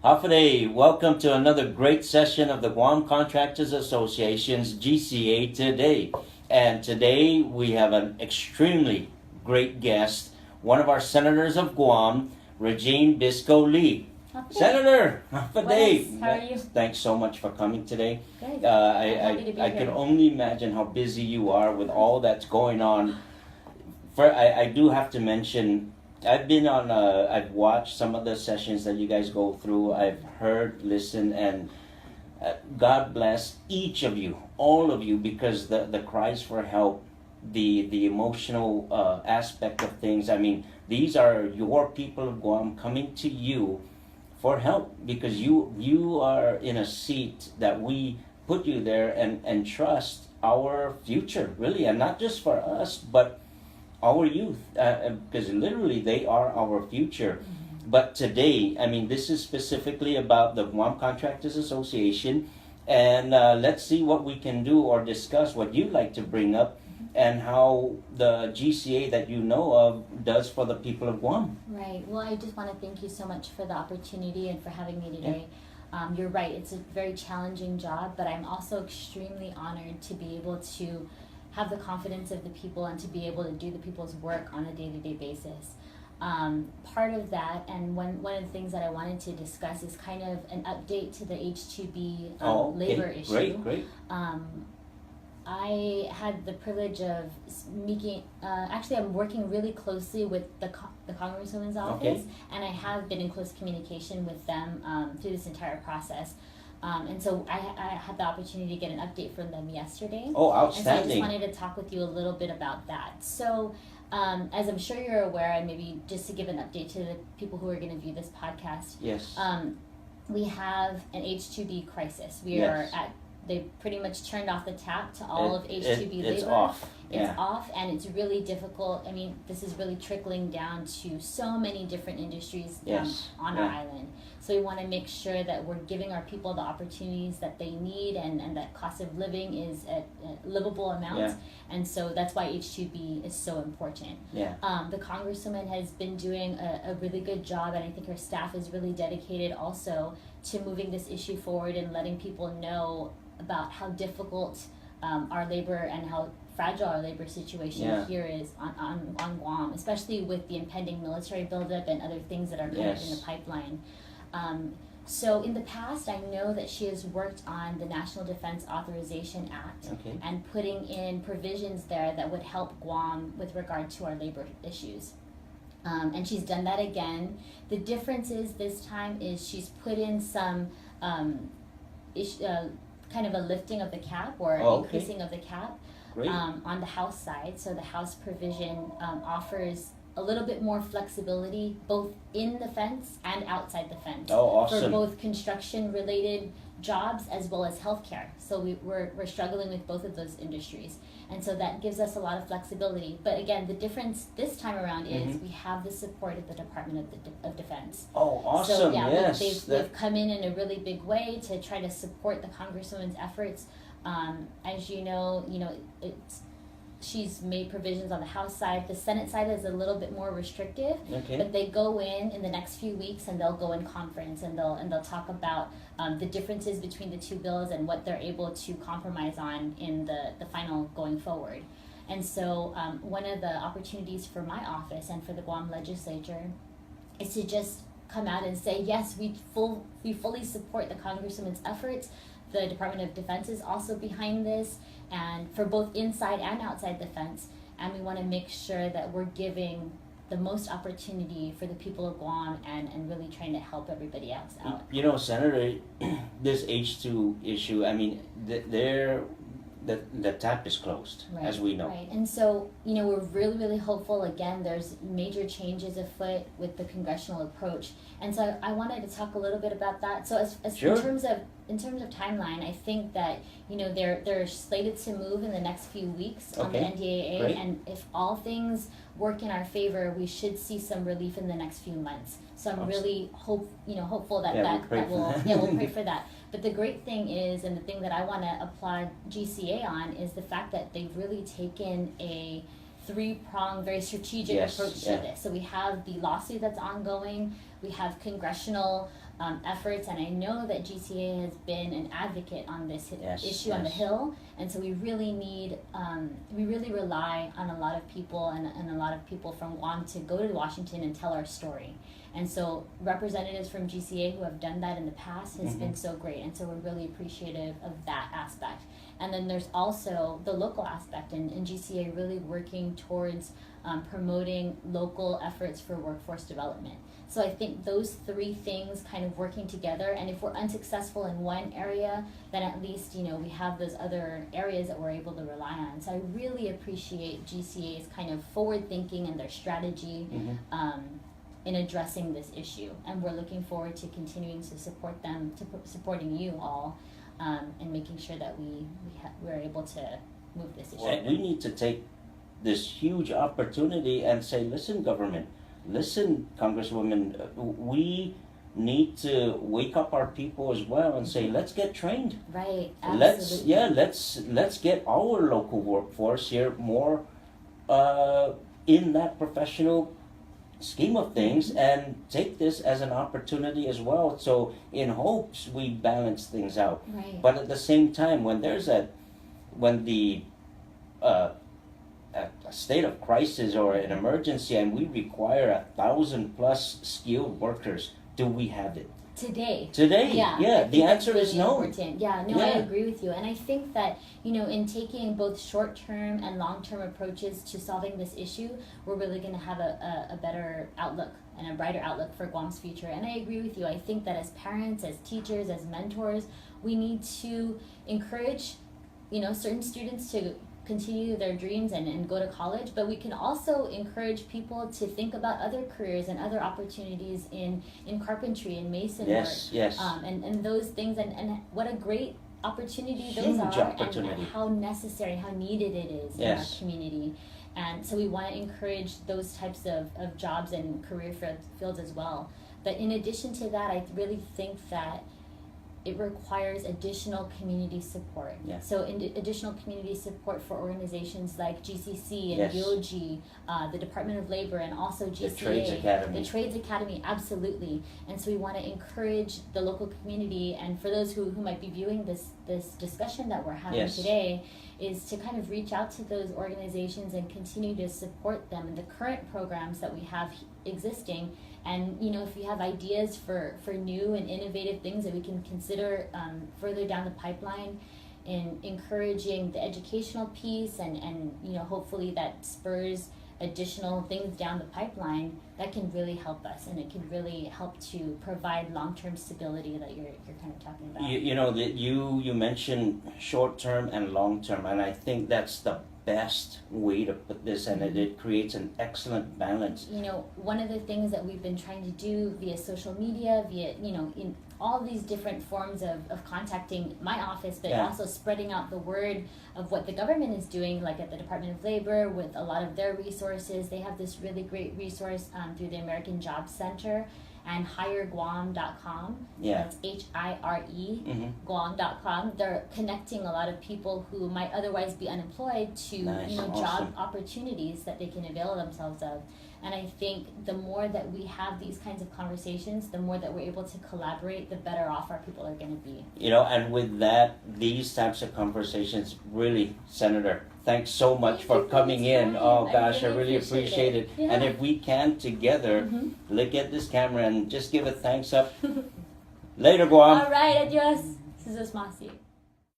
Hafide, welcome to another great session of the Guam Contractors Association's GCA Today. And today we have an extremely great guest, one of our senators of Guam, Regine Biscoe Lee. Senator, Hafide. How are you? Thanks so much for coming today. Good. I can only imagine how busy you are with all that's going on. I do have to mention, I've watched some of the sessions that you guys go through. I've heard, listened, and God bless each of you, all of you, because the cries for help, the emotional aspect of things. I mean, these are your people of Guam coming to you for help, because you are in a seat that we put you there and trust our future, really, and not just for us, but our youth, because literally they are our future. But today, I mean, this is specifically about the Guam Contractors Association, and let's see what we can do or discuss what you'd like to bring up and how the GCA that you know of does for the people of Guam. Right. Well, I just want to thank you so much for the opportunity and for having me today. You're right, it's a very challenging job, but I'm also extremely honored to be able to have the confidence of the people and to be able to do the people's work on a day-to-day basis. Part of that, and one of the things that I wanted to discuss is kind of an update to the H-2B labor issue. Great. I had the privilege of meeting, actually I'm working really closely with the Congresswoman's office, and I have been in close communication with them through this entire process. And so I had the opportunity to get an update from them yesterday. Oh, outstanding. And so I just wanted to talk with you a little bit about that. So as I'm sure you're aware, and maybe just to give an update to the people who are going to view this podcast, yes. We have an H-2B crisis. They pretty much turned off the tap to all of H-2B labor. It's off. It's off, and it's really difficult. I mean, this is really trickling down to so many different industries on our island. So we want to make sure that we're giving our people the opportunities that they need, and that cost of living is at livable amounts. And so that's why H-2B is so important. The Congresswoman has been doing a really good job, and I think her staff is really dedicated also to moving this issue forward and letting people know about how difficult our labor and how fragile our labor situation here is on Guam, especially with the impending military buildup and other things that are kind of in the pipeline. So in the past, I know that she has worked on the National Defense Authorization Act and putting in provisions there that would help Guam with regard to our labor issues. And she's done that again. The difference is this time is she's put in some kind of a lifting of the cap or increasing of the cap on the House side. So the House provision offers a little bit more flexibility both in the fence and outside the fence for both construction related jobs as well as healthcare. So we're struggling with both of those industries, and so that gives us a lot of flexibility. But again, the difference this time around is we have the support of the Department of Defense. Oh, awesome! So they've come in a really big way to try to support the Congresswoman's efforts. As you know, she's made provisions on the House side. The Senate side is a little bit more restrictive, but they go in the next few weeks and they'll go in conference and they'll talk about the differences between the two bills and what they're able to compromise on in the final going forward. And so one of the opportunities for my office and for the Guam legislature is to just come out and say, yes, we fully support the Congresswoman's efforts. The Department of Defense is also behind this, and for both inside and outside the fence, and we want to make sure that we're giving the most opportunity for the people of Guam and really trying to help everybody else out. You know, Senator, this H2 issue, I mean, the tap is closed, as we know. Right, and so, we're really, really hopeful. Again, there's major changes afoot with the congressional approach. And so I wanted to talk a little bit about that. So as in terms of timeline, I think that, they're slated to move in the next few weeks on the NDAA. And if all things work in our favor, we should see some relief in the next few months. So I'm really hopeful that we'll pray for that. But the great thing is, and the thing that I want to applaud GCA on, is the fact that they've really taken a three-pronged, very strategic approach to this. So we have the lawsuit that's ongoing, we have congressional efforts, and I know that GCA has been an advocate on this issue on the Hill, and so we really need, we really rely on a lot of people and a lot of people from Guam to go to Washington and tell our story. And so representatives from GCA who have done that in the past has been so great, and so we're really appreciative of that aspect. And then there's also the local aspect, and GCA really working towards promoting local efforts for workforce development. So I think those three things kind of working together, and if we're unsuccessful in one area, then at least, you know, we have those other areas that we're able to rely on. So I really appreciate GCA's kind of forward thinking and their strategy in addressing this issue. And we're looking forward to continuing to support them, supporting you all, and making sure that we're able to move this issue. And we need to take this huge opportunity and say, listen, government, listen, Congresswoman, we need to wake up our people as well and say, let's get trained. Right, absolutely. Let's get our local workforce here more in that professional scheme of things, and take this as an opportunity as well. So in hopes we balance things out. Right. But at the same time, when the a state of crisis or an emergency and we require 1,000+ skilled workers, do we have it? Today, yeah. The answer really is no. Important. I agree with you, and I think that, you know, in taking both short-term and long-term approaches to solving this issue, we're really going to have a better outlook and a brighter outlook for Guam's future. And I agree with you. I think that as parents, as teachers, as mentors, we need to encourage, you know, certain students to continue their dreams and go to college, but we can also encourage people to think about other careers and other opportunities in carpentry and mason work. And those things, and what a great opportunity those are, and how necessary, how needed it is in our community. And so we want to encourage those types of jobs and career fields as well. But in addition to that, I really think that it requires additional community support. So additional community support for organizations like GCC and YOGI, the Department of Labor, and also GCA. The Trades Academy, absolutely. And so we want to encourage the local community, and for those who might be viewing this discussion that we're having today, is to kind of reach out to those organizations and continue to support them in the current programs that we have existing. And, you know, if you have ideas for new and innovative things that we can consider further down the pipeline in encouraging the educational piece, and you know, hopefully that spurs additional things down the pipeline, that can really help us, and it can really help to provide long-term stability that you're kind of talking about. You know, that you mentioned short-term and long-term, and I think that's the best way to put this, and it creates an excellent balance. You know, one of the things that we've been trying to do via social media, via, you know, in all these different forms of contacting my office, but also spreading out the word of what the government is doing, like at the Department of Labor with a lot of their resources. They have this really great resource through the American Jobs Center and hireguam.com. That's HIRE, Guam.com. They're connecting a lot of people who might otherwise be unemployed to job opportunities that they can avail themselves of. And I think the more that we have these kinds of conversations, the more that we're able to collaborate, the better off our people are going to be. You know, and with that, these types of conversations, really, Senator, thanks so much for coming in. Oh gosh, I really appreciate it. And if we can together, look at this camera and just give a thanks up. Later, Guam. All right, adios. This is Masi.